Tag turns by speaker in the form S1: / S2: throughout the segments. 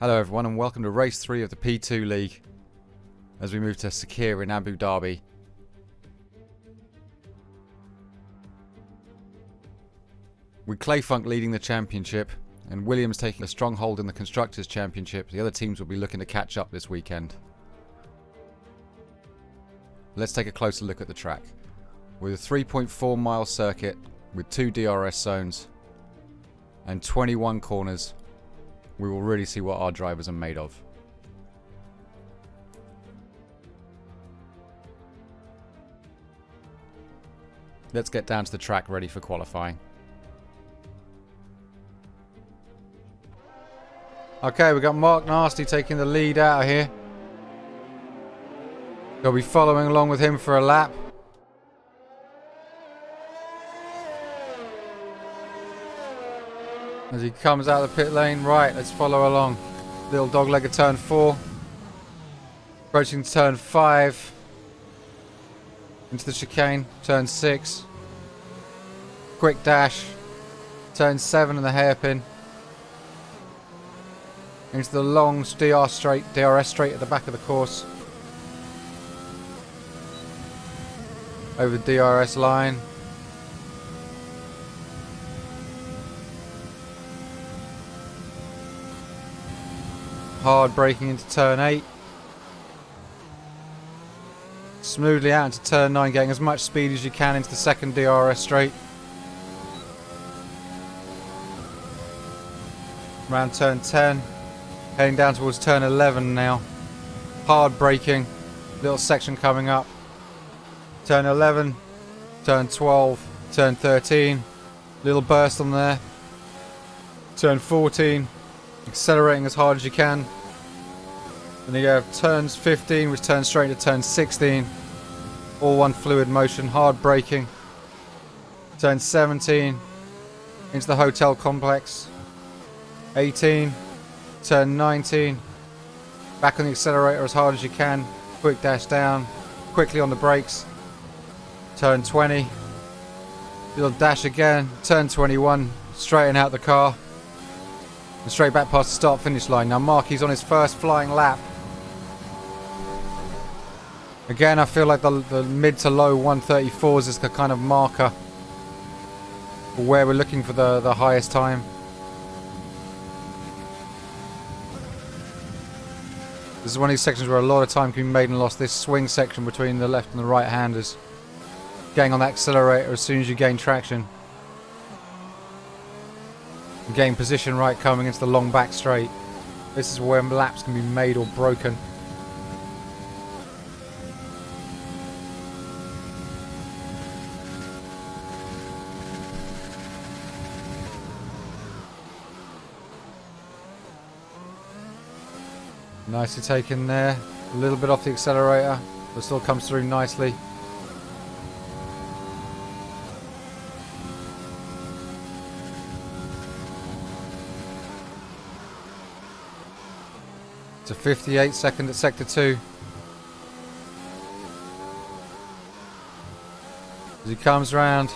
S1: Hello everyone and welcome to race 3 of the P2 League as we move to Sakhir in Abu Dhabi. With Clayfunk leading the championship and Williams taking a strong hold in the Constructors' Championship, the other teams will be looking to catch up this weekend. Let's take a closer look at the track. With a 3.4 mile circuit with 2 DRS zones and 21 corners, we will really see what our drivers are made of. Let's get down to the track ready for qualifying. Okay, we've got Mark Nasty taking the lead out of here. They'll be following along with him for a lap. As he comes out of the pit lane, right, let's follow along. Little dogleg at turn 4. Approaching turn 5. Into the chicane, turn 6. Quick dash. Turn 7 and the hairpin. Into the long DRS straight at the back of the course. Over the DRS line. Hard braking into turn 8. Smoothly out into turn 9, getting as much speed as you can into the second DRS straight. Around turn 10. Heading down towards turn 11 now. Hard braking. Little section coming up. Turn 11. Turn 12. Turn 13. Little burst on there. Turn 14. Accelerating as hard as you can. And then you have turns 15, which turns straight into turn 16. All one fluid motion, hard braking. Turn 17, into the hotel complex. 18, turn 19. Back on the accelerator as hard as you can. Quick dash down, quickly on the brakes. Turn 20. Little dash again, turn 21, straighten out the car. And straight back past the start finish line. Now Marky's on his first flying lap. Again, I feel like the mid to low 134s is the kind of marker for where we're looking for the highest time. This is one of these sections where a lot of time can be made and lost. This swing section between the left and the right handers. Getting on the accelerator as soon as you gain traction. Gain position right coming into the long back straight. This is where laps can be made or broken. Nicely taken there. A little bit off the accelerator, but still comes through nicely. To 58 second at sector 2. As he comes round.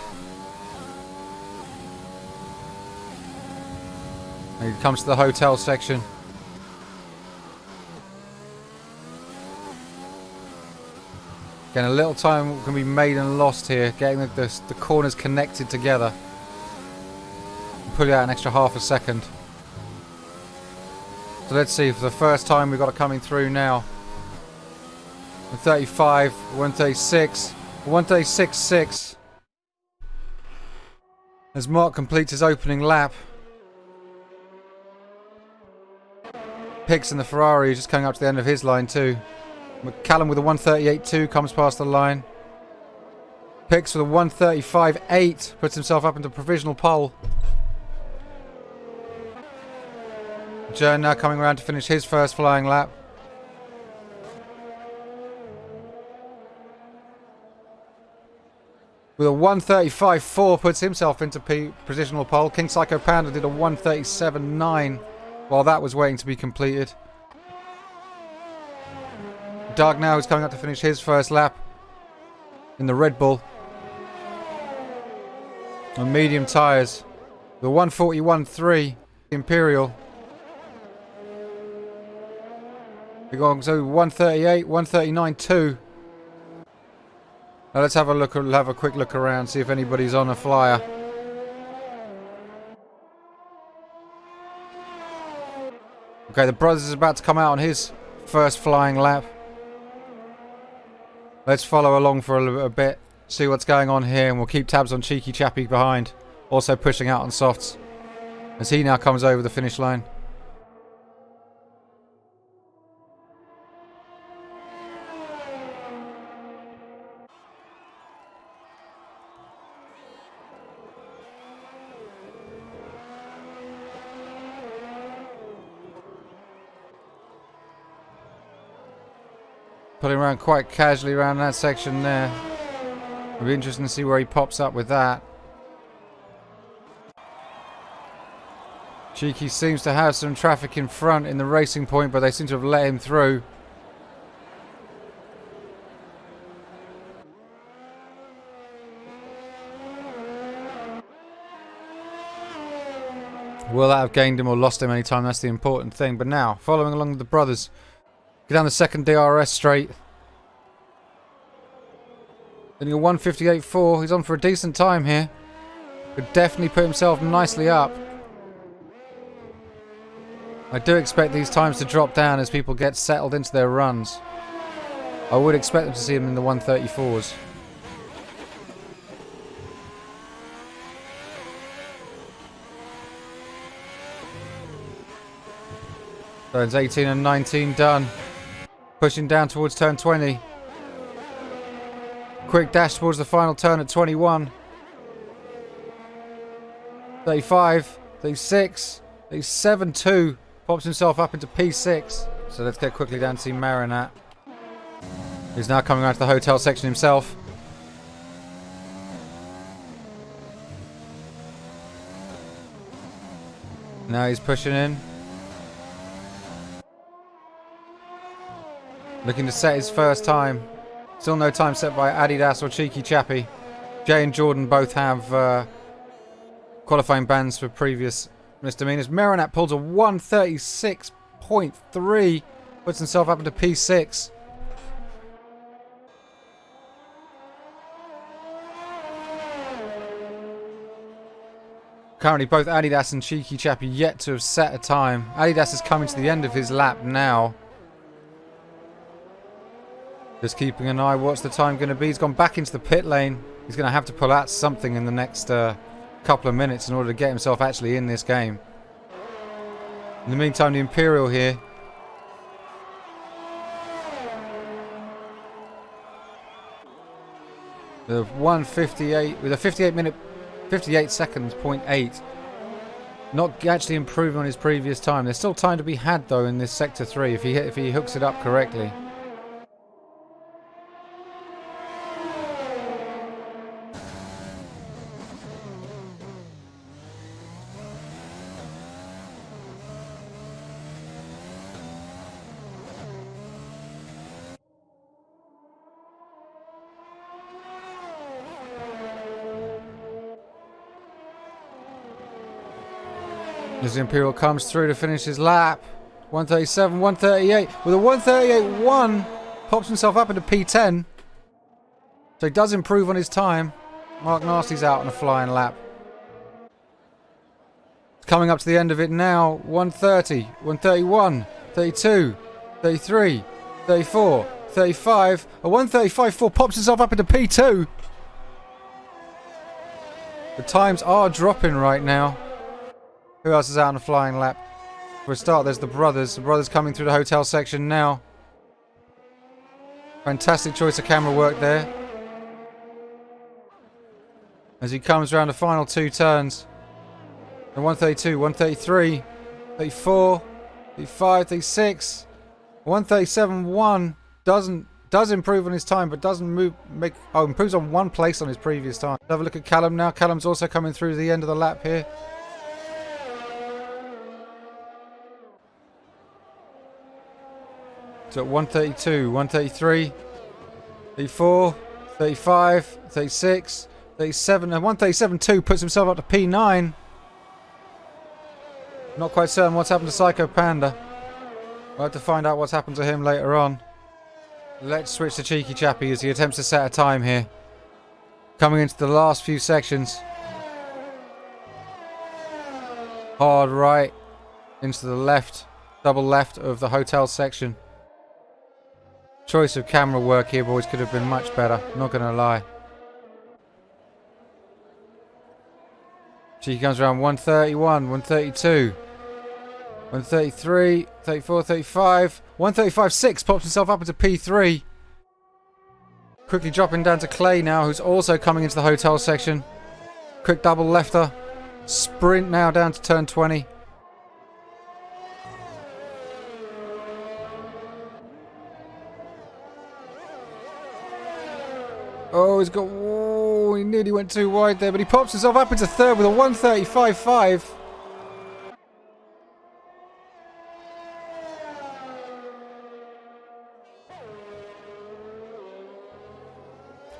S1: And he comes to the hotel section. Again, a little time can be made and lost here, getting the corners connected together. Pull out an extra half a second. So let's see, for the first time we've got it coming through now. 135, 136, 136.6. As Mark completes his opening lap. Picks in the Ferrari just coming up to the end of his line too. McCallum with a 138.2 comes past the line. Picks with a 135.8, puts himself up into provisional pole. Jern now coming around to finish his first flying lap. With a 135.4 puts himself into positional pole. King Psycho Panda did a 137.9 while that was waiting to be completed. Doug now is coming up to finish his first lap in the Red Bull on medium tyres. The 141.3 Imperial We're going to 138, 139.2. Now let's have a look. Have a quick look around, see if anybody's on a flyer. Okay, the brothers is about to come out on his first flying lap. Let's follow along for a bit, see what's going on here, and we'll keep tabs on Cheeky Chappy behind, also pushing out on softs as he now comes over the finish line. Pulling around quite casually around that section there. It'll be interesting to see where he pops up with that. Cheeky seems to have some traffic in front in the racing point, but they seem to have let him through. Will that have gained him or lost him any time? That's the important thing. But now, following along with the brothers, get down the second DRS straight. Then you're 158.4. He's on for a decent time here. Could definitely put himself nicely up. I do expect these times to drop down as people get settled into their runs. I would expect them to see him in the 134s. Turns 18 and 19 done. Pushing down towards turn 20. Quick dash towards the final turn at 21. 35, 36, 37, 2. Pops himself up into P6. So let's get quickly down to see Marinat. He's now coming around to the hotel section himself. Now he's pushing in. Looking to set his first time. Still no time set by Adidas or Cheeky Chappy. Jay and Jordan both have qualifying bans for previous misdemeanors. Marinat pulls a 136.3. Puts himself up into P6. Currently both Adidas and Cheeky Chappy yet to have set a time. Adidas is coming to the end of his lap now. Just keeping an eye. What's the time going to be? He's gone back into the pit lane. He's going to have to pull out something in the next couple of minutes in order to get himself actually in this game. In the meantime, the Imperial here. The 158 with a 58 seconds, 0.8. Not actually improving on his previous time. There's still time to be had though in this sector 3 if he hooks it up correctly. As the Imperial comes through to finish his lap. 137, 138. With a 138.1, pops himself up into P10. So he does improve on his time. Mark Nasty's out on a flying lap. Coming up to the end of it now. 130, 131, 32, 33, 34, 35. A 135.4 pops himself up into P2. The times are dropping right now. Who else is out on a flying lap? For a start, there's the brothers. The brothers coming through the hotel section now. Fantastic choice of camera work there. As he comes around the final 2 turns. The 132, 133, 34, 35, 36. 137.1 does improve on his time, but doesn't improves on 1 place on his previous time. Have a look at Callum now. Callum's also coming through the end of the lap here. So at 132, 133, 34, 35, 36, 37, and 137.2 puts himself up to P9. Not quite certain what's happened to Psycho Panda. We'll have to find out what's happened to him later on. Let's switch to Cheeky Chappy as he attempts to set a time here. Coming into the last few sections. Hard right into the left, double left of the hotel section. Choice of camera work here, boys, could have been much better, not gonna lie. Cheeky comes around 131, 132, 133, 34, 35, 135.6, pops himself up into P3. Quickly dropping down to Clay now, who's also coming into the hotel section. Quick double lefter. Sprint now down to turn 20. Oh, he's got... Whoa, he nearly went too wide there, but he pops himself up into third with a 135.5.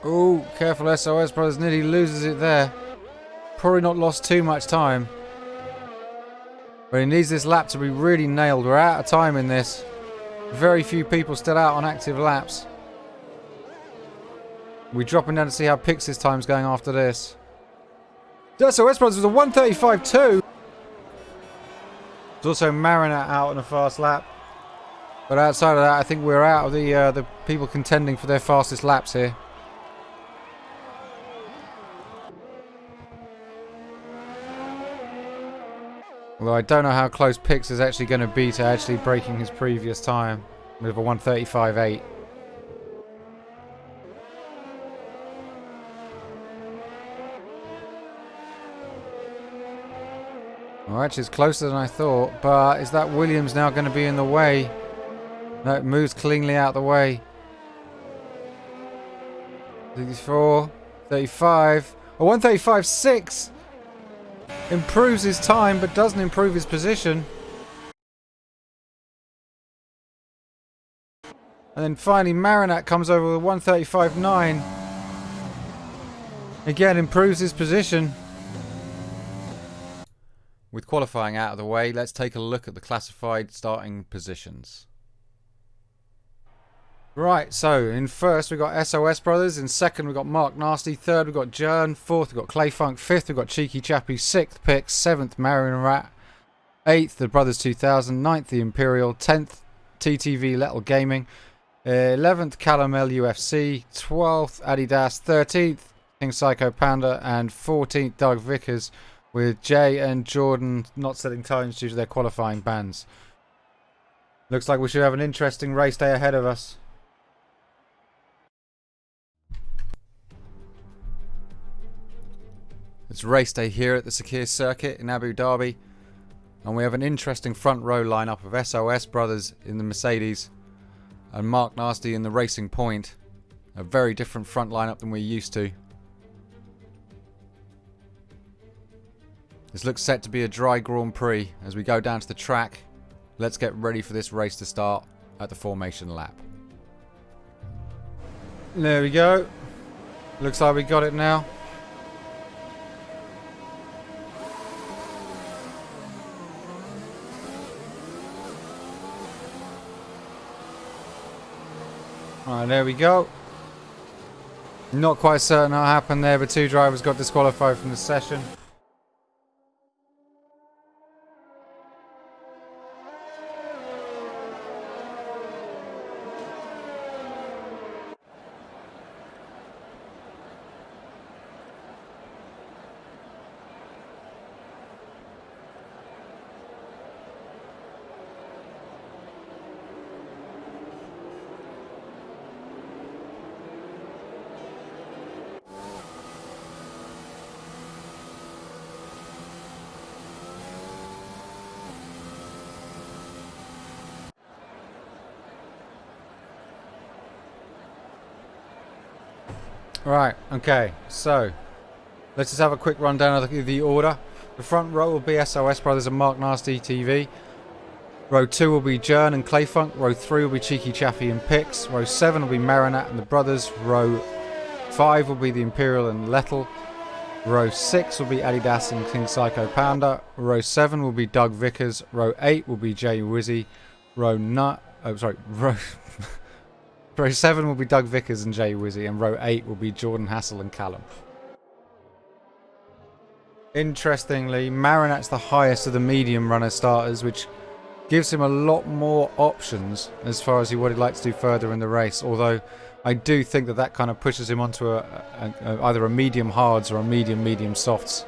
S1: Oh, careful, SOS Brothers nearly loses it there. Probably not lost too much time. But he needs this lap to be really nailed. We're out of time in this. Very few people still out on active laps. We're dropping down to see how Pix's time's going after this. SOS Brothers was a 135.2. There's also Mariner out on a fast lap. But outside of that, I think we're out of the people contending for their fastest laps here. Although I don't know how close Pix is actually going to be to actually breaking his previous time with a 135.8. Well, actually it's closer than I thought, but is that Williams now going to be in the way? No, it moves cleanly out the way. 34, 35, a 135.6! Improves his time, but doesn't improve his position. And then finally Marinat comes over with 135.9. Again, improves his position. With qualifying out of the way, let's take a look at the classified starting positions. Right, so in first we've got SOS Brothers, in second we've got Mark Nasty, third we've got Jern, fourth we've got Clayfunk, fifth we've got Cheeky Chappy, sixth Pix, seventh Marion Rat, eighth the Brothers 2000, ninth the Imperial, 10th TTV Little Gaming, 11th Callum LUFC, 12th Adidas, 13th King Psycho Panda, and 14th Doug Vickers, with Jay and Jordan not setting times due to their qualifying bans. Looks like we should have an interesting race day ahead of us. It's race day here at the Sakhir circuit in Abu Dhabi, and we have an interesting front row lineup of SOS Brothers in the Mercedes and Mark Nasty in the Racing Point. A very different front lineup than we're used to. This looks set to be a dry Grand Prix. As we go down to the track, let's get ready for this race to start at the formation lap. There we go. Looks like we got it now. Alright, there we go. Not quite certain what happened there, but two drivers got disqualified from the session. Right, okay, so let's just have a quick rundown of the order. The front row will be SOS Brothers and Mark Nasty TV. Row 2 will be Jern and Clayfunk. Row 3 will be Cheeky Chaffee and Pix. Row 7 will be Marinat and the Brothers. Row 5 will be the Imperial and Lettel. Row 6 will be Adidas and King Psycho Panda. Row 7 will be Doug Vickers. Row 8 will be Jay Wizzy. Row 9... Oh, sorry. Row 7 will be Doug Vickers and Jay Wizzy, and row 8 will be Jordan Hassel and Callum. Interestingly, Marinat's the highest of the medium runner starters, which gives him a lot more options as far as what he'd like to do further in the race. Although I do think that kind of pushes him onto either a medium hards or a medium softs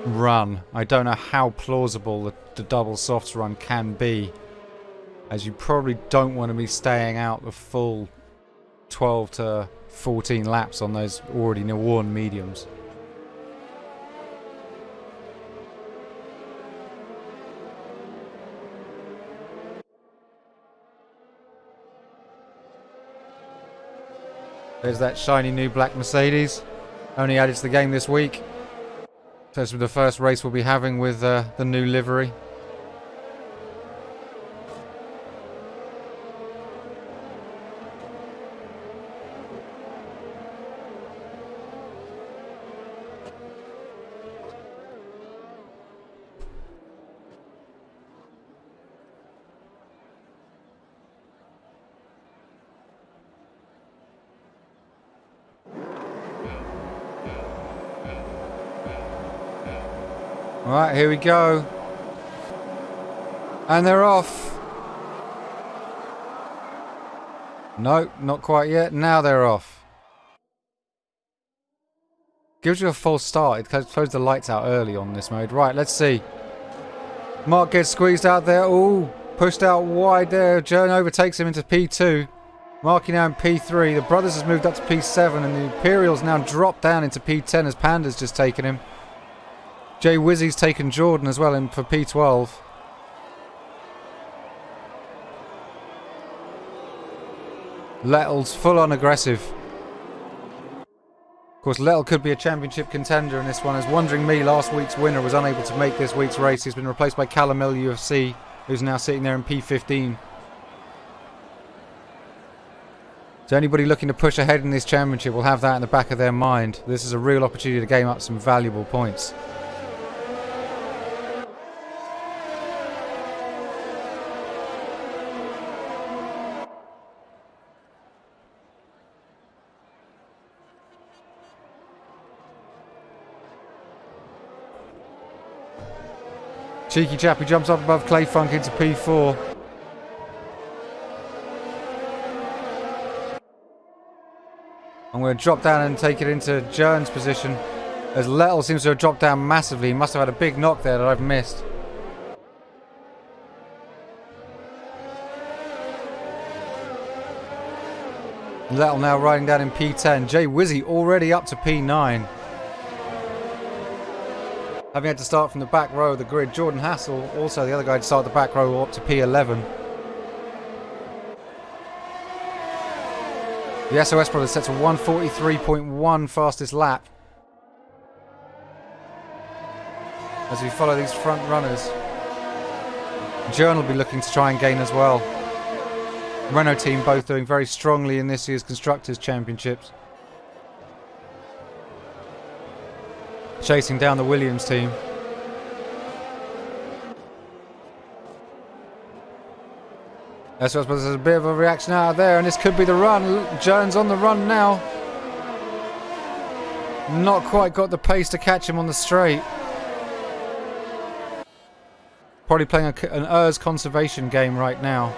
S1: run. I don't know how plausible the double softs run can be, as you probably don't want to be staying out the full 12 to 14 laps on those already worn mediums. There's that shiny new black Mercedes, only added to the game this week. So this will be the first race we'll be having with the new livery. Alright, here we go. And they're off. No, not quite yet. Now they're off. Gives you a false start. It throws the lights out early on this mode. Right, let's see. Mark gets squeezed out there. Ooh, pushed out wide there. Jern overtakes him into P2. Marky now in P3. The Brothers has moved up to P7, and the Imperials now dropped down into P10 as Panda's just taken him. Jay Wizzy's taken Jordan as well in for P12. Lettle's full on aggressive. Of course, Lettle could be a championship contender in this one, as Wandering Me, last week's winner, was unable to make this week's race. He's been replaced by Callum UFC, who's now sitting there in P15. So anybody looking to push ahead in this championship will have that in the back of their mind. This is a real opportunity to game up some valuable points. Cheeky Chappy jumps up above Clayfunk into P4. I'm going to drop down and take it into Jern's position, as Lettle seems to have dropped down massively. He must have had a big knock there that I've missed. Lettle now riding down in P10. Jay Wizzy already up to P9. Having had to start from the back row of the grid. Jordan Hassel, also the other guy, to start the back row up to P11. The SOS Brothers sets a 1:43.1 fastest lap as we follow these front runners. Jern will be looking to try and gain as well. Renault team both doing very strongly in this year's Constructors' Championships. Chasing down the Williams team. I suppose there's a bit of a reaction out of there, and this could be the run. Jones on the run now. Not quite got the pace to catch him on the straight. Probably playing an Urs conservation game right now.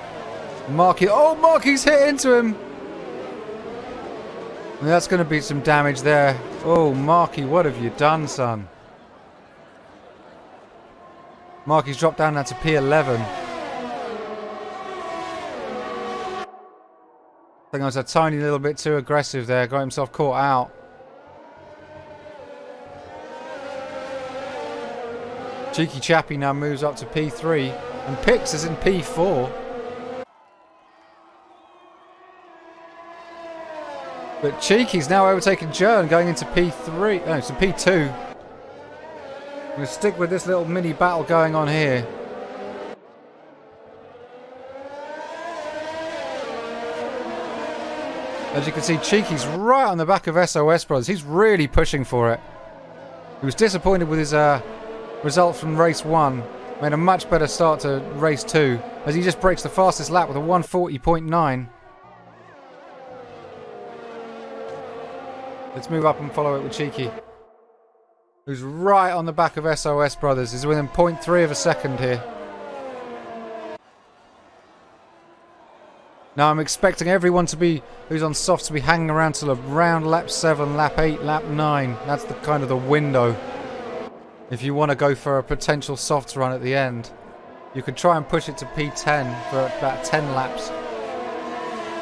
S1: Marky, oh, Marky's hit into him. And that's going to be some damage there. Oh, Marky, what have you done, son? Marky's dropped down now to P11. I think I was a tiny little bit too aggressive there. Got himself caught out. Cheeky Chappy now moves up to P3. And Pix is in P4. But Cheeky's now overtaken Jern, going into P3. No, it's a P2. I'm going to stick with this little mini battle going on here. As you can see, Cheeky's right on the back of SOS Brothers. He's really pushing for it. He was disappointed with his result from race 1. Made a much better start to race 2 as he just breaks the fastest lap with a 140.9. Let's move up and follow it with Cheeky, who's right on the back of SOS Brothers. He's within 0.3 of a second here. Now I'm expecting everyone who's on soft to be hanging around till around lap 7, lap 8, lap 9. That's the kind of the window. If you want to go for a potential softs run at the end, you could try and push it to P10 for about 10 laps.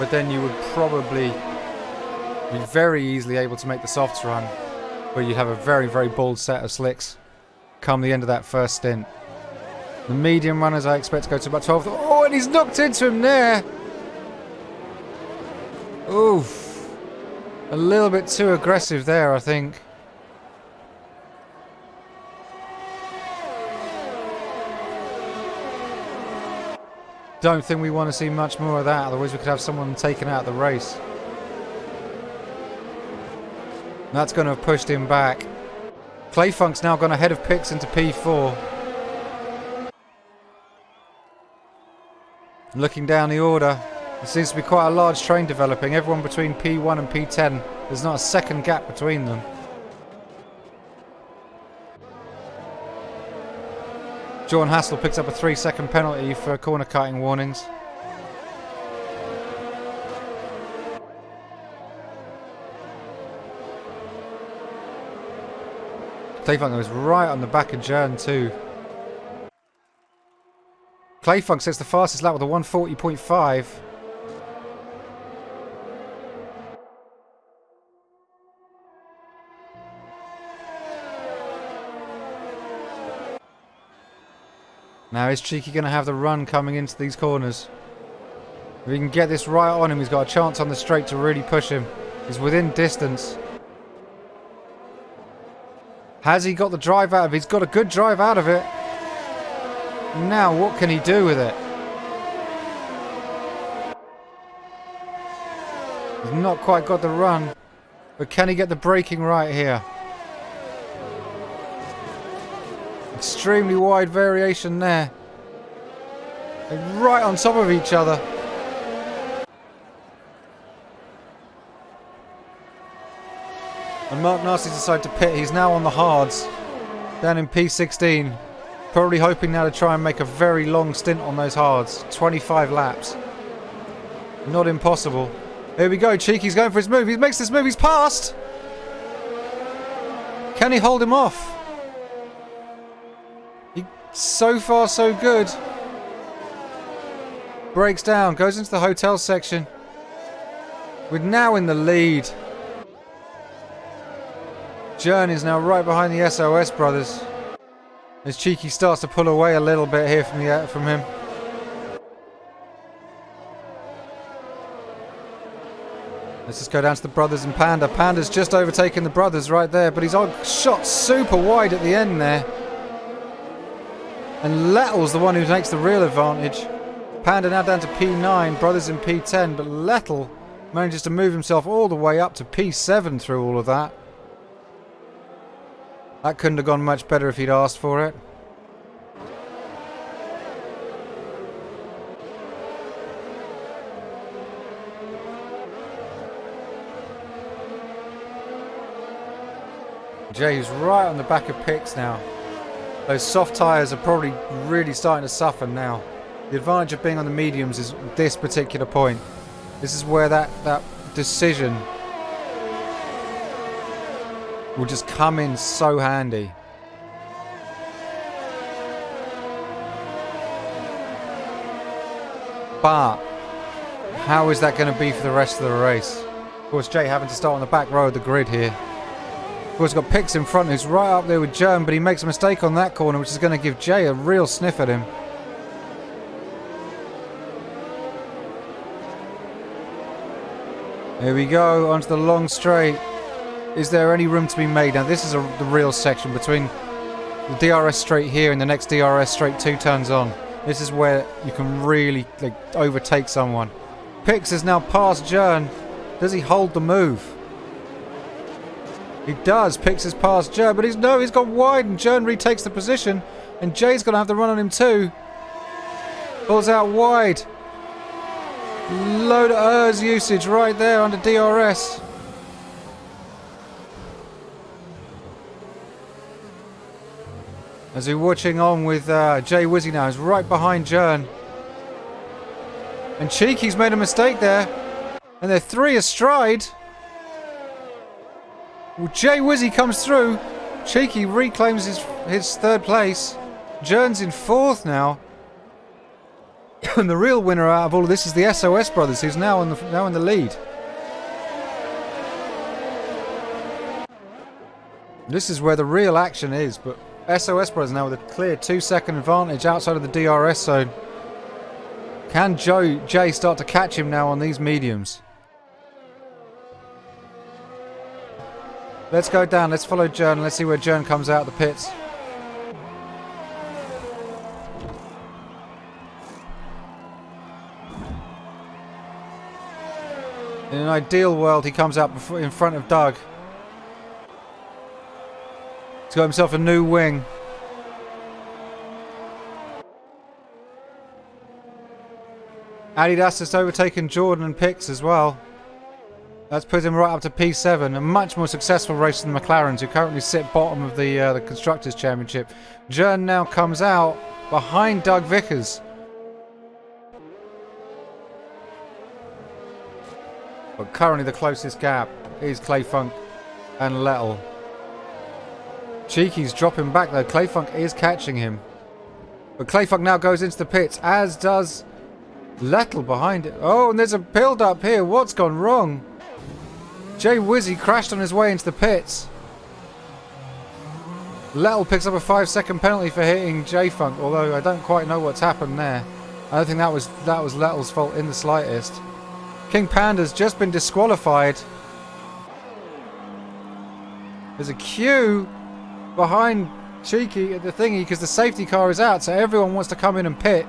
S1: But then you would probably be very easily able to make the softs run, where you'd have a very, very bold set of slicks come the end of that first stint. The medium runners I expect to go to about 12. Oh, and he's knocked into him there! Oof. A little bit too aggressive there, I think. Don't think we want to see much more of that, otherwise we could have someone taken out of the race. That's going to have pushed him back. Clayfunk's now gone ahead of Pix into P4. Looking down the order, there seems to be quite a large train developing. Everyone between P1 and P10. There's not a second gap between them. John Hassel picks up a 3-second penalty for corner cutting warnings. Clayfunk goes right on the back of Jern too. Clayfunk sets the fastest lap with a 140.5. Now is Cheeky going to have the run coming into these corners? If he can get this right on him, he's got a chance on the straight to really push him. He's within distance. Has he got the drive out of it? He's got a good drive out of it. Now what can he do with it? He's not quite got the run. But can he get the braking right here? Extremely wide variation there. They're right on top of each other. And Mark Nasty decided to pit. He's now on the hards, down in P16. Probably hoping now to try and make a very long stint on those hards. 25 laps. Not impossible. Here we go. Cheeky's going for his move. He makes this move. He's passed. Can he hold him off? So far, so good. Breaks down, goes into the hotel section. We're now in the lead. Jern is now right behind the SOS Brothers, as Cheeky starts to pull away a little bit here from him. Let's just go down to the Brothers and Panda. Panda's just overtaken the Brothers right there, but he's shot super wide at the end there. And Lettle's the one who takes the real advantage. Panda now down to P9, Brothers in P10, but Lettle manages to move himself all the way up to P7 through all of that. That couldn't have gone much better if he'd asked for it. Jay's right on the back of Pix now. Those soft tyres are probably really starting to suffer now. The advantage of being on the mediums is this particular point. This is where that decision will just come in so handy. But how is that going to be for the rest of the race? Of course, Jay having to start on the back row of the grid here. Of course, got Pix in front who's right up there with Jern, but he makes a mistake on that corner, which is going to give Jay a real sniff at him. Here we go, onto the long straight. Is there any room to be made? Now, this is the real section between the DRS straight here and the next DRS straight 2 turns on. This is where you can really overtake someone. Pix has now passed Jern. Does he hold the move? He does. Pix has passed Jern, but he's gone wide and Jern retakes the position. And Jay's going to have the run on him too. Pulls out wide. Load of ERS usage right there under DRS. As we're watching on with Jay Wizzy now, he's right behind Jern. And Cheeky's made a mistake there. And they're 3 astride. Well, Jay Wizzy comes through. Cheeky reclaims his 3rd place. Jern's in 4th now. And the real winner out of all of this is the SOS brothers, who's now in the lead. This is where the real action is, but SOS brothers now with a clear 2-second advantage outside of the DRS zone. Can Jay start to catch him now on these mediums? Let's go down, let's follow Jern, let's see where Jern comes out of the pits. In an ideal world, he comes out in front of Doug. He's got himself a new wing. Adidas has overtaken Jordan and Pix as well. That's put him right up to P7. A much more successful race than the McLarens, who currently sit bottom of the Constructors' Championship. Jern now comes out behind Doug Vickers. But currently the closest gap is Clayfunk and Lettel. Cheeky's dropping back though. Clayfunk is catching him. But Clayfunk now goes into the pits, as does Lettel behind it. Oh, and there's a build up here. What's gone wrong? Jay Wizzy crashed on his way into the pits. Lettel picks up a 5-second penalty for hitting J-Funk, although I don't quite know what's happened there. I don't think that was Lettel's fault in the slightest. King Panda's just been disqualified. There's a queue behind Cheeky at the thingy because the safety car is out, so everyone wants to come in and pit.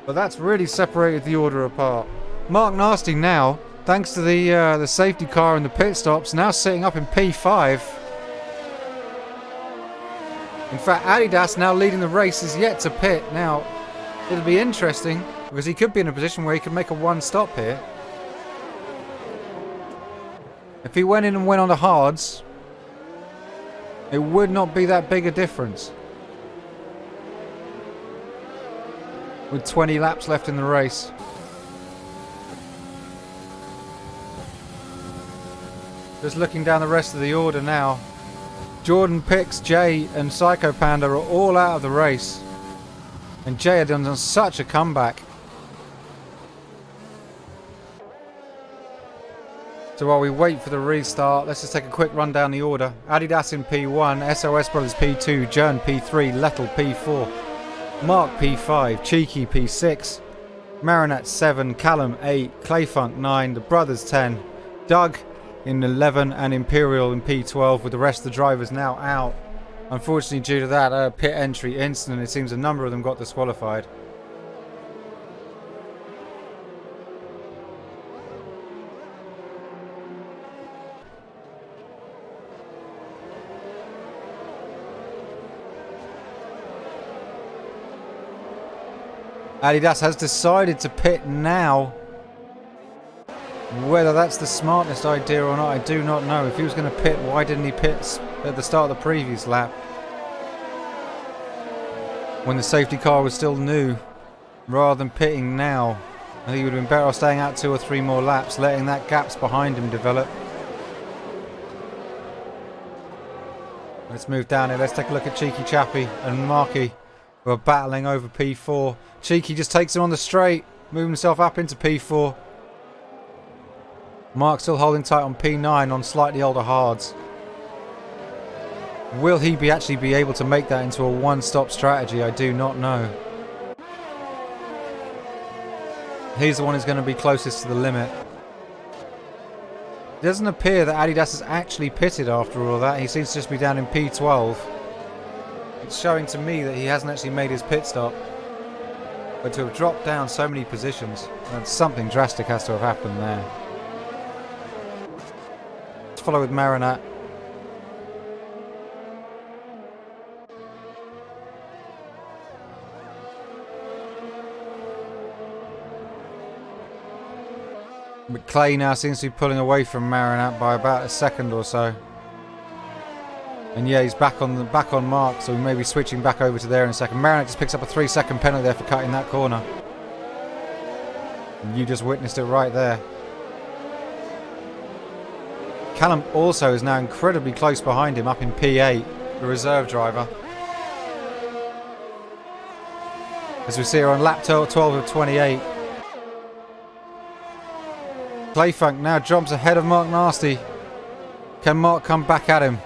S1: But that's really separated the order apart. Mark Nasty now, thanks to the safety car and the pit stops, now sitting up in P5. In fact, Adidas now leading the race is yet to pit. Now, it'll be interesting because he could be in a position where he could make a 1-stop here. If he went in and went on the hards, it would not be that big a difference. With 20 laps left in the race. Just looking down the rest of the order now. Jordan, Pix, Jay and Psycho Panda are all out of the race. And Jay had done such a comeback. So while we wait for the restart, let's just take a quick run down the order. Adidas in P1, SOS Brothers P2, Jern P3, Lettel P4. Mark P5, Cheeky P6, Marinette 7, Callum 8, Clayfunk 9, the Brothers 10, Doug in 11 and Imperial in P12 with the rest of the drivers now out. Unfortunately, due to that pit entry incident, it seems a number of them got disqualified. Adidas has decided to pit now. Whether that's the smartest idea or not, I do not know. If he was going to pit, why didn't he pit at the start of the previous lap? When the safety car was still new, rather than pitting now. I think he would have been better off staying out 2 or 3 more laps, letting that gaps behind him develop. Let's move down here. Let's take a look at Cheeky Chappie and Marky, who are battling over P4. Cheeky just takes him on the straight, moving himself up into P4. Mark still holding tight on P9 on slightly older hards. Will he actually be able to make that into a 1-stop strategy? I do not know. He's the one who's going to be closest to the limit. It doesn't appear that Adidas has actually pitted after all that. He seems to just be down in P12. It's showing to me that he hasn't actually made his pit stop. But to have dropped down so many positions, something drastic has to have happened there. Let's follow with Marinat. But Clay now seems to be pulling away from Marinat by about a second or so. And yeah, he's back on mark, so we may be switching back over to there in a second. Marinat just picks up a 3-second penalty there for cutting that corner. And you just witnessed it right there. Callum also is now incredibly close behind him, up in P8, the reserve driver. As we see here on lap 12 of 28. Clayfunk now jumps ahead of Mark Nasty. Can Mark come back at him?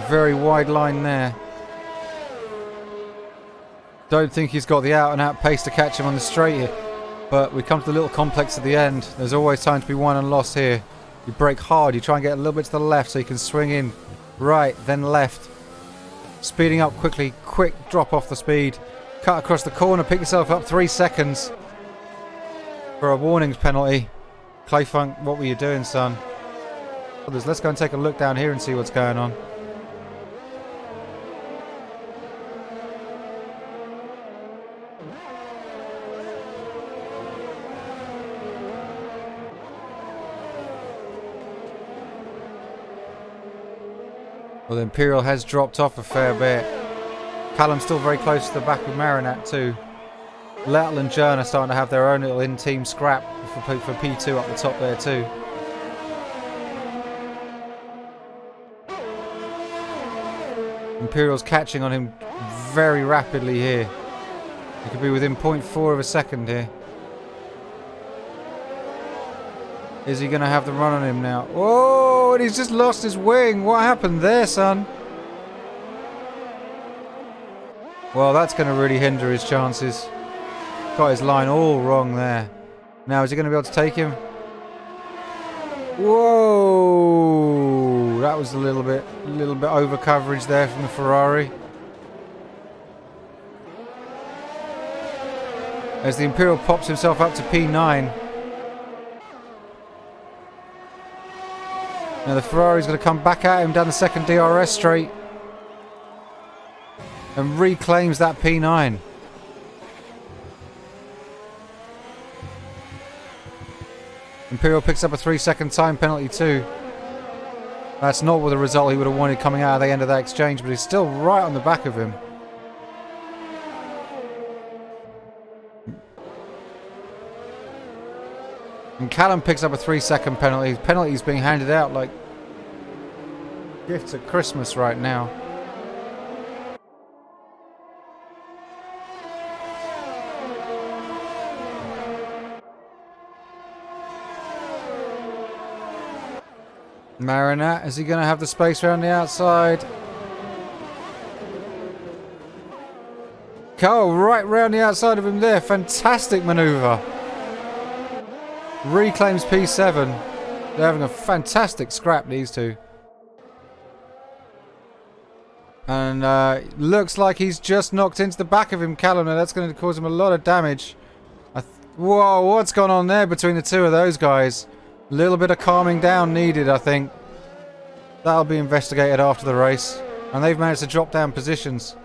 S1: Very wide line there. Don't think he's got the out and out pace to catch him on the straight here. But we come to the little complex at the end. There's always time to be won and lost here. You brake hard, you try and get a little bit to the left so you can swing in. Right, then left. Speeding up quickly, quick drop off the speed. Cut across the corner, pick yourself up 3 seconds for a warnings penalty. Clayfunk, what were you doing, son? Let's go and take a look down here and see what's going on. Well, the Imperial has dropped off a fair bit. Callum's still very close to the back of Marinat too. Lettel and Jern are starting to have their own little in-team scrap for P2 up the top there too. Imperial's catching on him very rapidly here. He could be within 0.4 of a second here. Is he going to have the run on him now? Oh, and he's just lost his wing. What happened there, son? Well, that's going to really hinder his chances. Got his line all wrong there. Now, is he going to be able to take him? Whoa! That was a little bit over coverage there from the Ferrari. As the Imperial pops himself up to P9. Now the Ferrari's going to come back at him down the second DRS straight. And reclaims that P9. Imperial picks up a 3-second time penalty too. That's not the result he would have wanted coming out of the end of that exchange, but he's still right on the back of him. And Callum picks up a 3-second penalty. Penalties being handed out like gifts at Christmas right now. Marinat, is he going to have the space around the outside? Go right round the outside of him there. Fantastic manoeuvre. Reclaims P7. They're having a fantastic scrap, these two. And looks like he's just knocked into the back of him, Callum. Now that's going to cause him a lot of damage. Whoa, what's gone on there between the two of those guys? A little bit of calming down needed, I think. That'll be investigated after the race. And they've managed to drop down positions.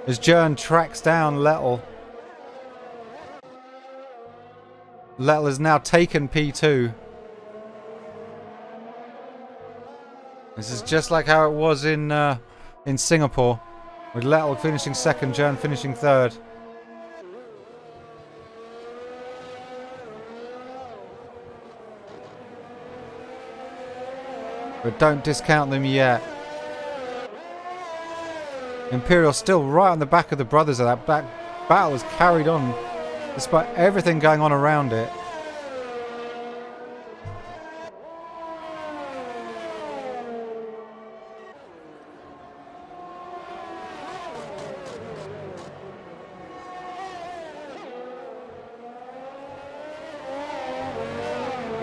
S1: As Jern tracks down Lettel. Lettel has now taken P2. This is just like how it was in Singapore. With Lettel finishing second, Jern finishing third. But don't discount them yet. Imperial still right on the back of the brothers. That back battle has carried on despite everything going on around it.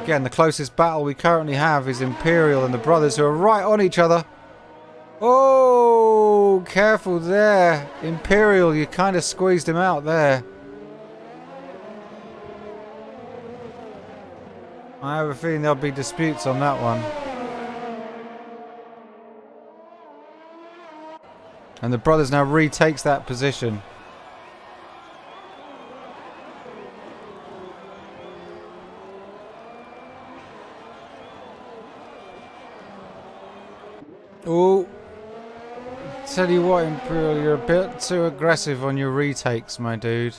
S1: Again, the closest battle we currently have is Imperial and the brothers, who are right on each other. Oh, careful there. Imperial, you kind of squeezed him out there. I have a feeling there'll be disputes on that one. And the brothers now retakes that position. Oh, tell you what, Imperial, you're a bit too aggressive on your retakes, my dude.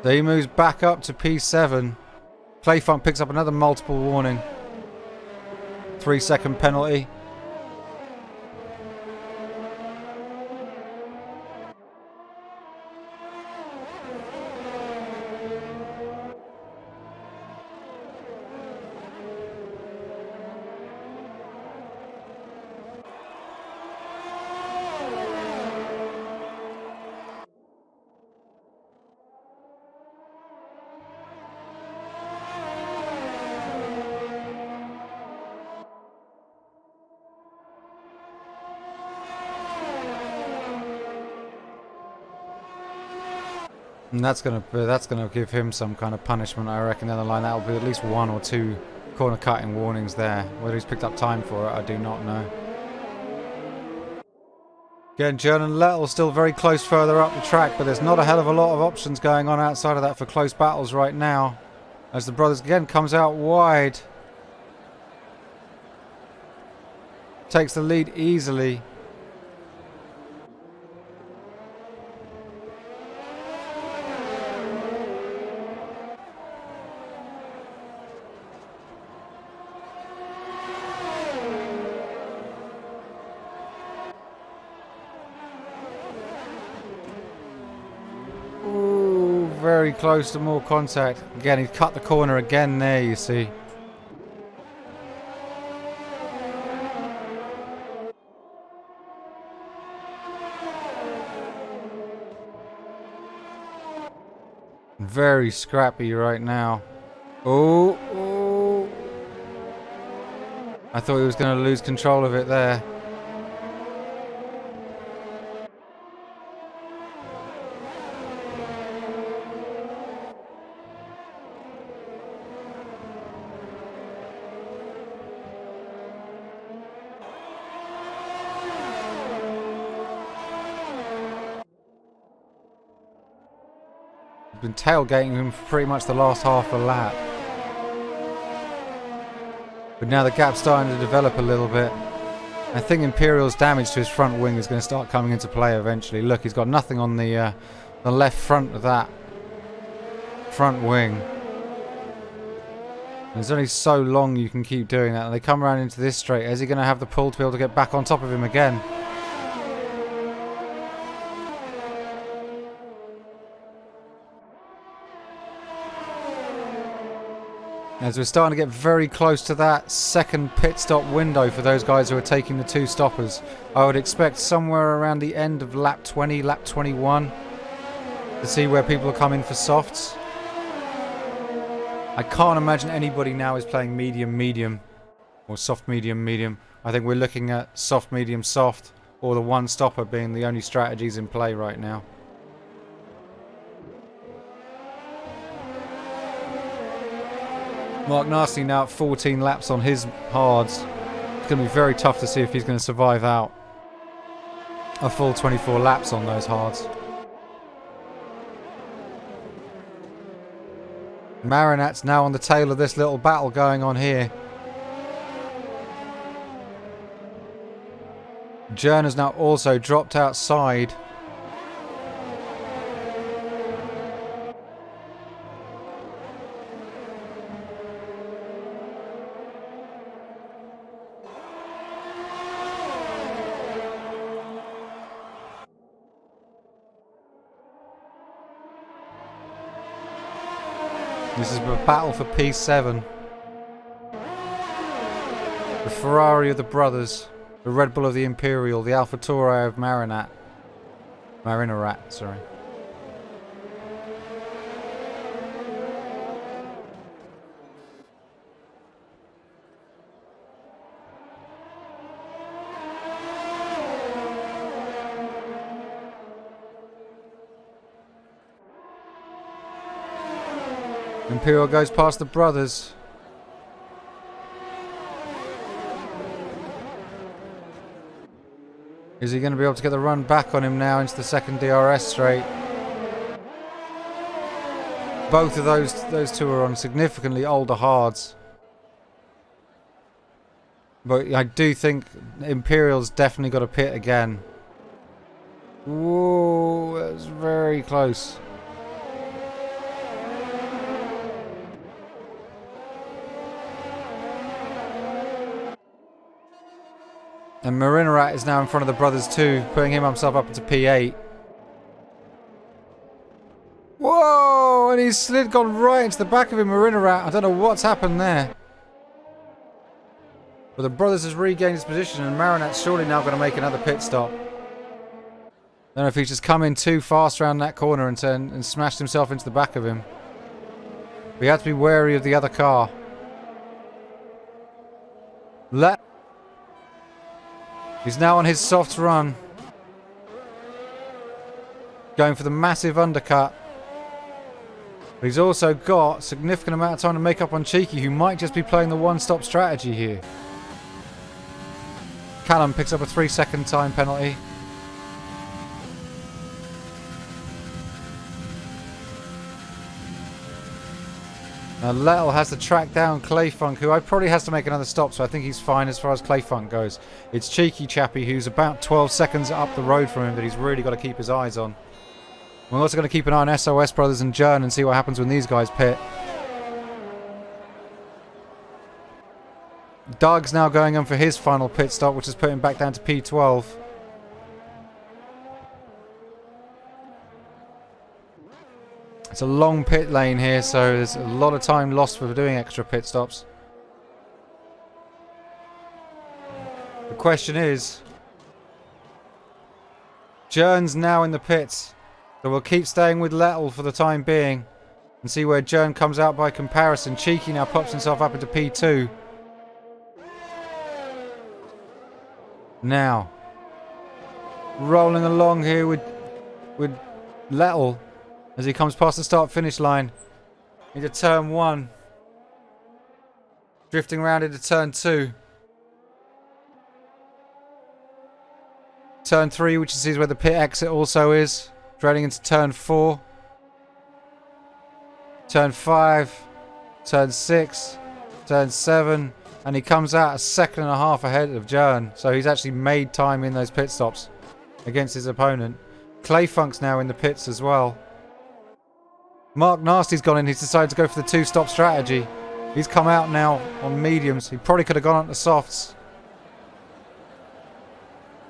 S1: So he moves back up to P7. Clayfunk picks up another multiple warning. 3-second penalty. And that's gonna give him some kind of punishment, I reckon, down the line. That'll be at least 1 or 2 corner cutting warnings there. Whether he's picked up time for it, I do not know. Again, Jern and Lettel still very close further up the track, but there's not a hell of a lot of options going on outside of that for close battles right now. As the brothers again comes out wide. Takes the lead easily. Very close to more contact. Again, he's cut the corner again there, you see. Very scrappy right now. Oh, oh. I thought he was going to lose control of it there. Been tailgating him for pretty much the last half a lap. But now the gap's starting to develop a little bit. I think Imperial's damage to his front wing is going to start coming into play eventually. Look, he's got nothing on the left front of that front wing. There's only so long you can keep doing that. And they come around into this straight. Is he going to have the pull to be able to get back on top of him again? As we're starting to get very close to that second pit stop window for those guys who are taking the 2 stoppers. I would expect somewhere around the end of lap 20, lap 21 to see where people are coming for softs. I can't imagine anybody now is playing medium or soft medium. I think we're looking at soft medium soft, or the 1 stopper being the only strategies in play right now. Mark Nasty now at 14 laps on his hards. It's going to be very tough to see if he's going to survive out a full 24 laps on those hards. Marinat's now on the tail of this little battle going on here. Jern has now also dropped outside. This is a battle for P7. The Ferrari of the brothers, the Red Bull of the Imperial, the Alfa Tauri of Marinarat, sorry. Imperial goes past the brothers. Is he going to be able to get the run back on him now into the second DRS straight? Both of those two are on significantly older hards. But I do think Imperial's definitely got to pit again. Whoa, that was very close. And Marinarat is now in front of the brothers too, putting himself up into P8. Whoa! And he's gone right into the back of him, Marinarat. I don't know what's happened there. But the brothers has regained his position, and Marinat's surely now going to make another pit stop. I don't know if he's just come in too fast around that corner and smashed himself into the back of him. We have to be wary of the other car. He's now on his soft run. Going for the massive undercut. But he's also got a significant amount of time to make up on Cheeky, who might just be playing the one-stop strategy here. Callum picks up a 3-second time penalty. Now Lettel has to track down Clayfunk, who probably has to make another stop, so I think he's fine as far as Clayfunk goes. It's Cheeky Chappie, who's about 12 seconds up the road from him, that he's really got to keep his eyes on. We're also going to keep an eye on SOS Brothers and Jern and see what happens when these guys pit. Doug's now going on for his final pit stop, which is putting him back down to P12. It's a long pit lane here, so there's a lot of time lost for doing extra pit stops. The question is, Jern's now in the pits, so we'll keep staying with Lettel for the time being and see where Jern comes out by comparison. Cheeky now pops himself up into P2. Now, rolling along here with Lettel as he comes past the start-finish line into turn 1. Drifting around into turn 2. Turn 3, which is where the pit exit also is. Dreading into turn 4. Turn 5. Turn 6. Turn 7. And he comes out a second and a half ahead of Jern. So he's actually made time in those pit stops against his opponent. Clayfunk's now in the pits as well. Mark Nasty's gone in. He's decided to go for the 2-stop strategy. He's come out now on mediums. He probably could have gone on to softs.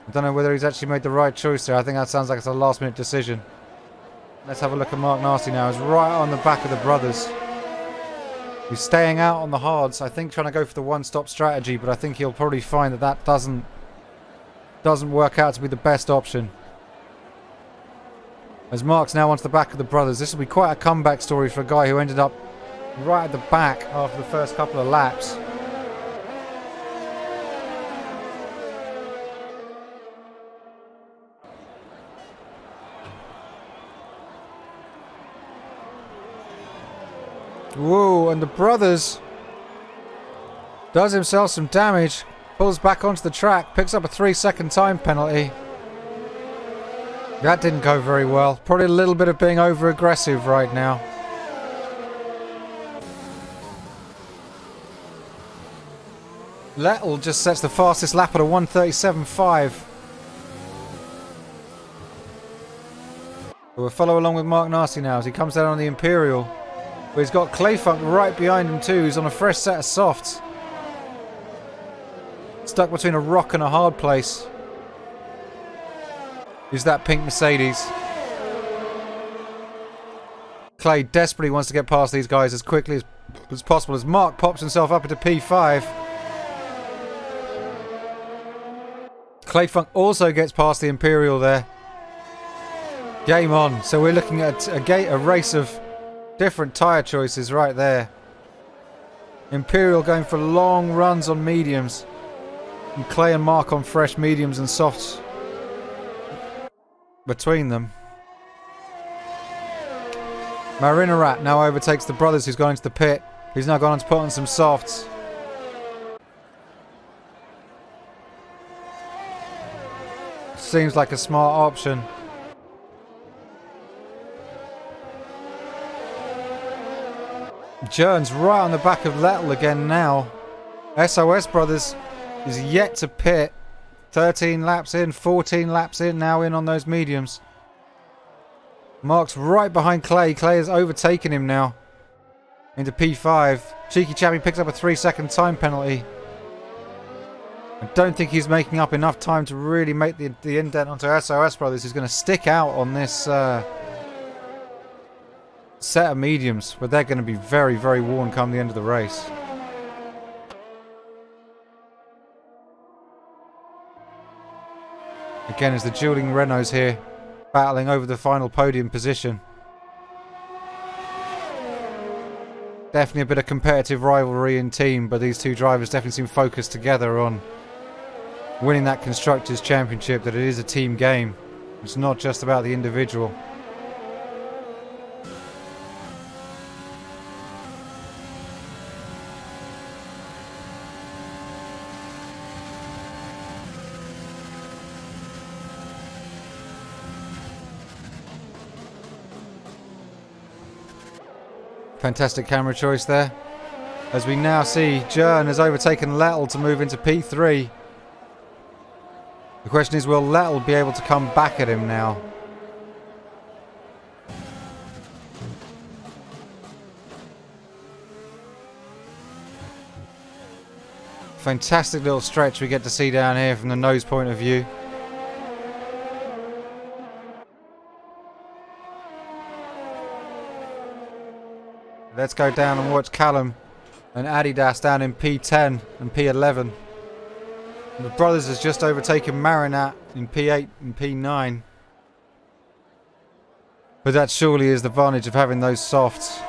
S1: I don't know whether he's actually made the right choice there. I think that sounds like it's a last-minute decision. Let's have a look at Mark Nasty now. He's right on the back of the brothers. He's staying out on the hards. I think trying to go for the one-stop strategy, but I think he'll probably find that doesn't work out to be the best option. As Mark's now onto the back of the brothers. This will be quite a comeback story for a guy who ended up right at the back after the first couple of laps. Whoa, and the brothers does himself some damage. Pulls back onto the track. Picks up a 3-second time penalty. That didn't go very well. Probably a little bit of being over-aggressive right now. Lettel just sets the fastest lap at a 1:37.5. We'll follow along with Mark Nasty now as he comes down on the Imperial. But he's got Clayfunk right behind him too, who's on a fresh set of softs. Stuck between a rock and a hard place. Is that pink Mercedes? Clay desperately wants to get past these guys as quickly as possible as Mark pops himself up into P5. Clayfunk also gets past the Imperial there. Game on. So we're looking at a race of different tyre choices right there. Imperial going for long runs on mediums. And Clay and Mark on fresh mediums and softs between them. Marinarat now overtakes the brothers who's gone into the pit. He's now gone on to put on some softs. Seems like a smart option. Jern's right on the back of Lettel again now. SOS Brothers is yet to pit. 13 laps in, 14 laps in, now in on those mediums. Mark's right behind Clay. Clay has overtaken him now into P5. Cheeky Chappie picks up a 3-second time penalty. I don't think he's making up enough time to really make the indent onto SOS Brothers. He's going to stick out on this set of mediums, but they're going to be very, very worn come the end of the race. Again, as the dueling Renaults here, battling over the final podium position. Definitely a bit of competitive rivalry in team, but these two drivers definitely seem focused together on winning that Constructors' Championship, that it is a team game. It's not just about the individual. Fantastic camera choice there. As we now see, Jern has overtaken Lettel to move into P3. The question is, will Lettel be able to come back at him now? Fantastic little stretch we get to see down here from the nose point of view. Let's go down and watch Callum and Adidas down in P10 and P11. And the brothers has just overtaken Marinat in P8 and P9. But that surely is the advantage of having those softs.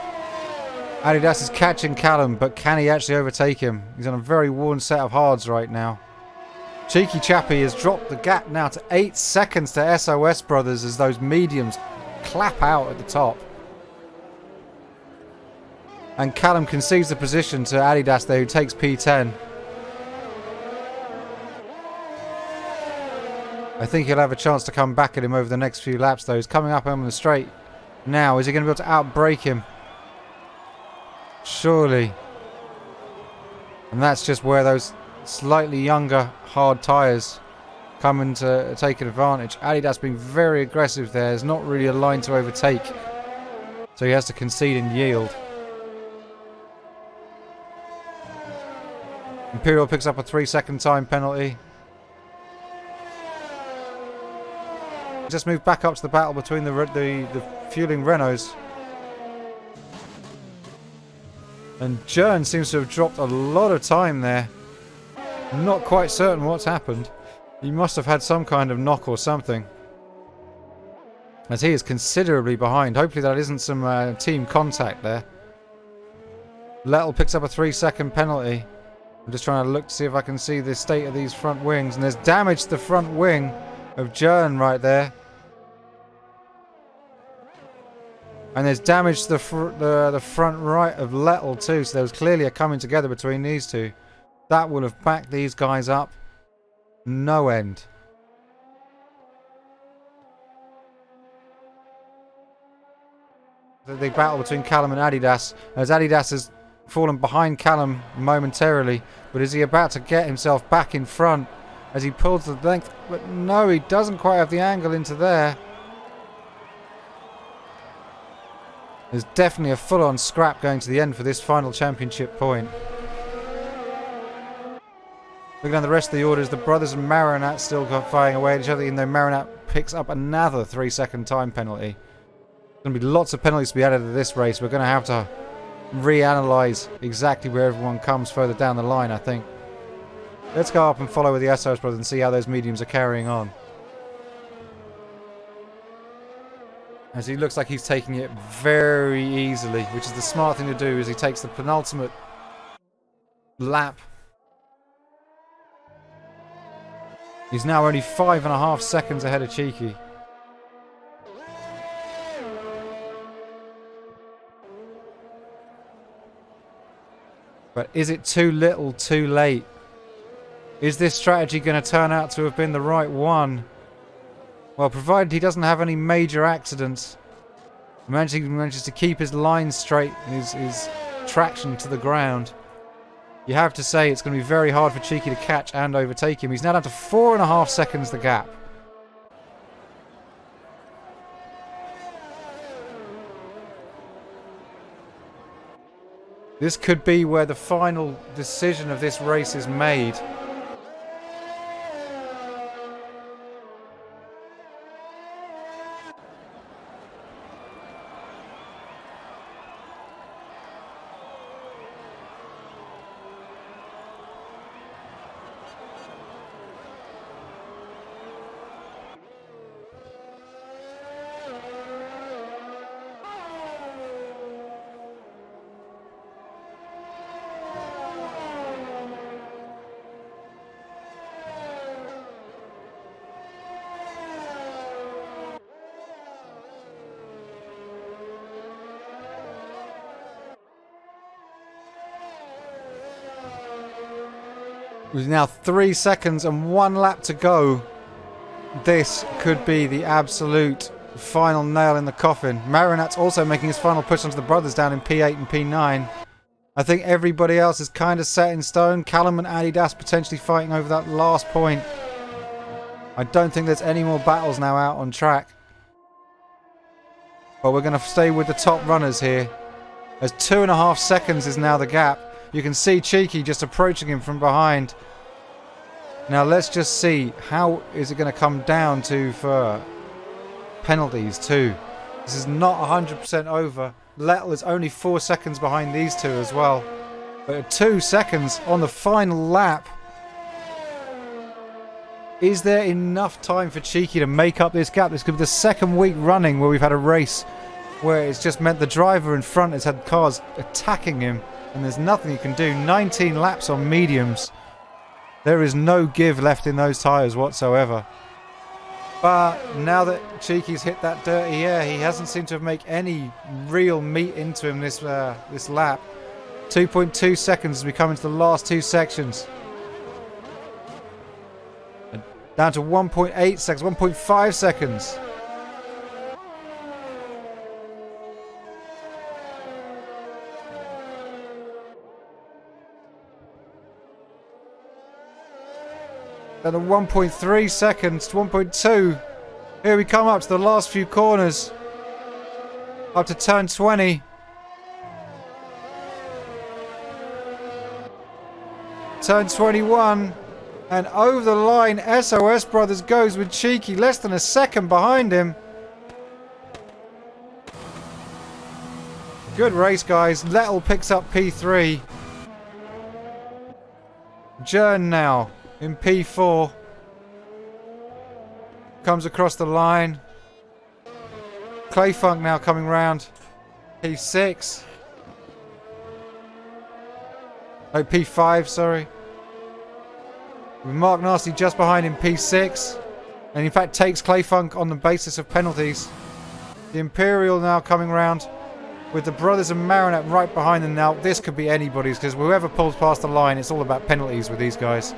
S1: Adidas is catching Callum, but can he actually overtake him? He's on a very worn set of hards right now. Cheeky Chappie has dropped the gap now to 8 seconds to SOS Brothers as those mediums clap out at the top. And Callum concedes the position to Adidas there, who takes P10. I think he'll have a chance to come back at him over the next few laps though. He's coming up on the straight now. Is he going to be able to outbrake him? Surely. And that's just where those slightly younger hard tyres come in to take an advantage. Adidas being very aggressive there. There's not really a line to overtake. So he has to concede and yield. Imperial picks up a 3-second time penalty. Just move back up to the battle between the fueling Renaults. And Jern seems to have dropped a lot of time there. Not quite certain what's happened. He must have had some kind of knock or something, as he is considerably behind. Hopefully that isn't some team contact there. Lettel picks up a 3-second penalty. I'm just trying to look to see if I can see the state of these front wings. And there's damage to the front wing of Jern right there. And there's damage to the front right of Lettel too. So there was clearly a coming together between these two. That will have backed these guys up no end. The battle between Callum and Adidas. As Adidas has fallen behind Callum momentarily, but is he about to get himself back in front as he pulls the length? But no, he doesn't quite have the angle into there. There's definitely a full-on scrap going to the end for this final championship point. Looking at the rest of the orders, the brothers and Marinat still fighting away at each other, even though Marinat picks up another 3-second time penalty. There's going to be lots of penalties to be added to this race. We're going to have to reanalyze exactly where everyone comes further down the line, I think. Let's go up and follow with the SOS brothers and see how those mediums are carrying on. As he looks like he's taking it very easily, which is the smart thing to do, as he takes the penultimate lap. He's now only 5.5 seconds ahead of Cheeky. But is it too little, too late? Is this strategy going to turn out to have been the right one? Well, provided he doesn't have any major accidents, manages to keep his line straight and his traction to the ground, you have to say it's going to be very hard for Cheeky to catch and overtake him. He's now down to 4.5 seconds the gap. This could be where the final decision of this race is made. With now 3 seconds and 1 lap to go, this could be the absolute final nail in the coffin. Marinat's also making his final push onto the brothers down in P8 and P9. I think everybody else is kind of set in stone. Callum and Adidas potentially fighting over that last point. I don't think there's any more battles now out on track. But we're going to stay with the top runners here. As 2.5 seconds is now the gap. You can see Cheeky just approaching him from behind. Now let's just see, how is it going to come down to for penalties too? This is not 100% over. Lettel is only 4 seconds behind these two as well. But at 2 seconds on the final lap, is there enough time for Cheeky to make up this gap? This could be the second week running where we've had a race where it's just meant the driver in front has had cars attacking him. And there's nothing you can do. 19 laps on mediums. There is no give left in those tyres whatsoever. But now that Cheeky's hit that dirty air, he hasn't seemed to have made any real meat into him this lap. 2.2 seconds as we come into the last 2 sections. And down to 1.8 seconds, 1.5 seconds. And at 1.3 seconds, 1.2. Here we come up to the last few corners. Up to turn 20. Turn 21. And over the line, SOS Brothers goes with Cheeky. Less than a second behind him. Good race, guys. Lettel picks up P3. Jern now in P4. Comes across the line. Clayfunk now coming round. P6. Oh, P5, sorry. With Mark Nasty just behind in P6. And in fact takes Clayfunk on the basis of penalties. The Imperial now coming round. With the brothers and Marinette right behind them now. This could be anybody's, because whoever pulls past the line, it's all about penalties with these guys.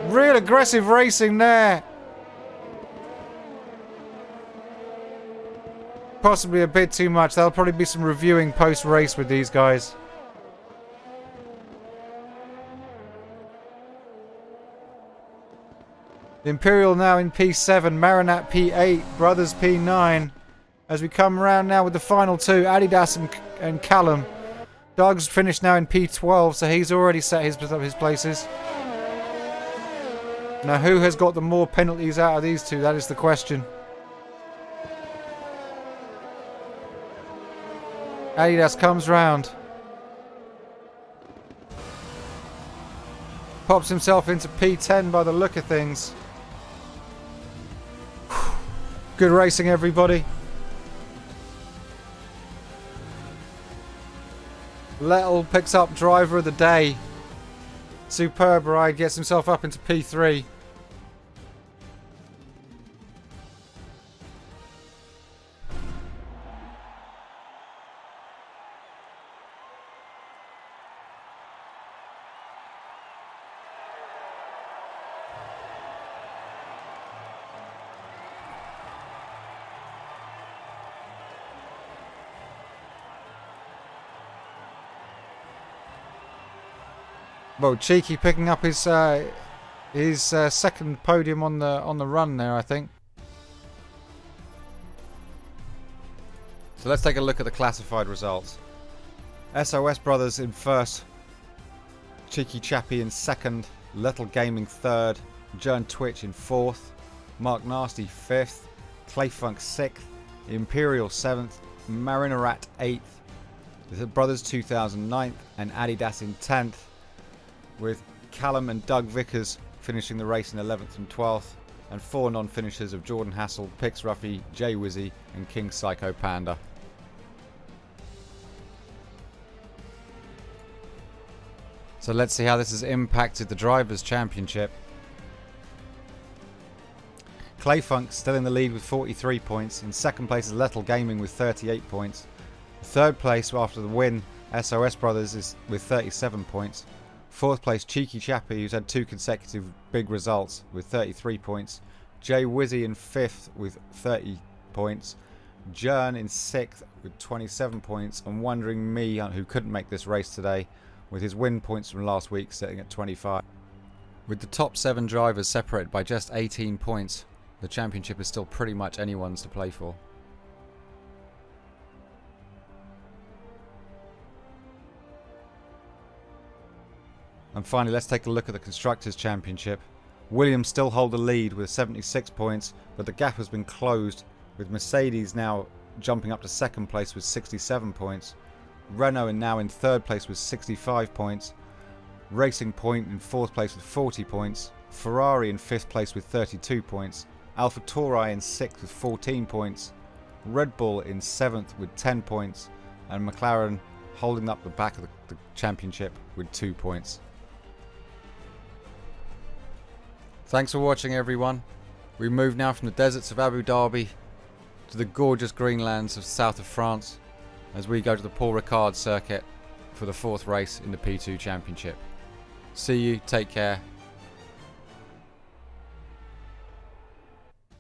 S1: Real aggressive racing there. Possibly a bit too much. There'll probably be some reviewing post-race with these guys. The Imperial now in P7, Marinette P8, Brothers P9. As we come around now with the final two, Adidas and Callum. Doug's finished now in P12, so he's already set his places. Now, who has got the more penalties out of these two? That is the question. Adidas comes round. Pops himself into P10 by the look of things. Good racing, everybody. Lettel picks up driver of the day. Superb ride, gets himself up into P3. Well, Cheeky picking up his second podium on the run there, I think. So let's take a look at the classified results. SOS Brothers in first, Cheeky Chappie in second, Little Gaming third, Jern Twitch in fourth, Mark Nasty fifth, Clayfunk sixth, Imperial seventh, Marinarat eighth, the Brothers 2000 9th, and Adidas in 10th, with Callum and Doug Vickers finishing the race in 11th and 12th, and 4 non-finishers of Jordan Hassel, Pix Ruffy, Jay Wizzy and King Psycho Panda. So let's see how this has impacted the Drivers' Championship. Clayfunk still in the lead with 43 points. In second place is Little Gaming with 38 points. Third place after the win, SOS Brothers is with 37 points. Fourth place, Cheeky Chappie, who's had 2 consecutive big results with 33 points. Jay Wizzy in 5th with 30 points. Jern in 6th with 27 points. And Wondering Me, who couldn't make this race today, with his win points from last week sitting at 25. With the top 7 drivers separated by just 18 points, the championship is still pretty much anyone's to play for. And finally, let's take a look at the Constructors' Championship. Williams still hold the lead with 76 points, but the gap has been closed, with Mercedes now jumping up to second place with 67 points. Renault are now in third place with 65 points. Racing Point in fourth place with 40 points. Ferrari in fifth place with 32 points. AlphaTauri in sixth with 14 points. Red Bull in seventh with 10 points. And McLaren holding up the back of the championship with 2 points. Thanks for watching, everyone. We move now from the deserts of Abu Dhabi to the gorgeous greenlands of south of France as we go to the Paul Ricard circuit for the 4th race in the P2 Championship. See you, take care,